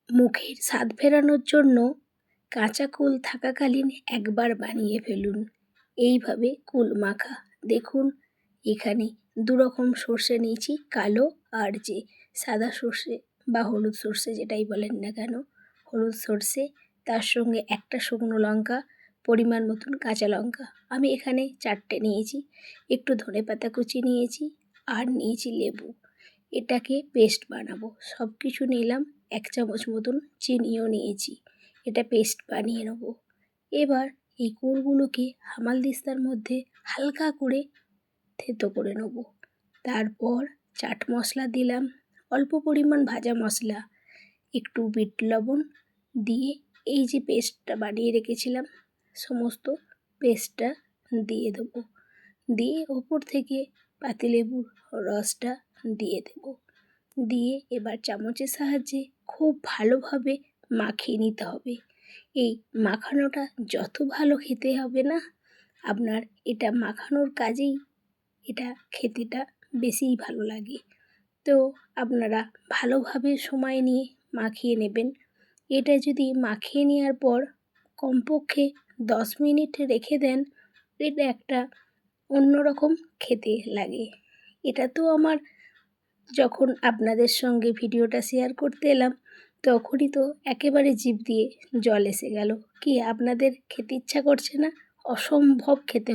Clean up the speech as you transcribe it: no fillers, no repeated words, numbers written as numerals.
মুখের স্বাদ ফেরানোর জন্য কাঁচা কুল থাকাকালীন একবার বানিয়ে ফেলুন। এইভাবে কুল মাখা। দেখুন এখানে দুরকম সর্ষে নিয়েছি, কালো আর যে সাদা সর্ষে বা হলুদ সর্ষে যেটাই বলেন না কেন, হলুদ সর্ষে, তার সঙ্গে একটা শুকনো লঙ্কা, পরিমাণ মতন কাঁচা লঙ্কা। আমি এখানে 4টে নিয়েছি, একটু ধনেপাতা কুচি নিয়েছি আর নিয়েছি লেবু। এটাকে পেস্ট বানাবো। সব কিছু নিলাম, 1 চামচ মতন চিনিও নিয়েছি। এটা পেস্ট বানিয়ে নেব। এবার এই কুলগুলোকে হামালদিস্তার মধ্যে হালকা করে থেতো করে নেব। তারপর চাট মশলা দিলাম, অল্প পরিমাণ ভাজা মশলা, একটু বিট লবণ দিয়ে এই যে পেস্টটা বানিয়ে রেখেছিলাম সমস্ত পেস্টটা দিয়ে দেবো। দিয়ে ওপর থেকে পাতিলেবুর রসটা দিয়ে দেব। দিয়ে এবার চামচের সাহায্যে খুব ভালোভাবে মাখিয়ে নিতে হবে। এই মাখানোটা যত ভালো খেতে হবে না, আপনার এটা মাখানোর কাজেই এটা খেতেটা বেশিই ভালো লাগে। তো আপনারা ভালোভাবে সময় নিয়ে মাখিয়ে নেবেন। এটা যদি মাখিয়ে নেওয়ার পর কমপক্ষে 10 মিনিট রেখে দেন, এটা একটা অন্যরকম খেতে লাগে। এটা তো আমার যখন আপনাদের সঙ্গে ভিডিওটা শেয়ার করতে এলাম তখনই তো একেবারে জিভ দিয়ে জল এসে গেল। কি আপনাদের খেতে ইচ্ছা করছে না? অসম্ভব খেতে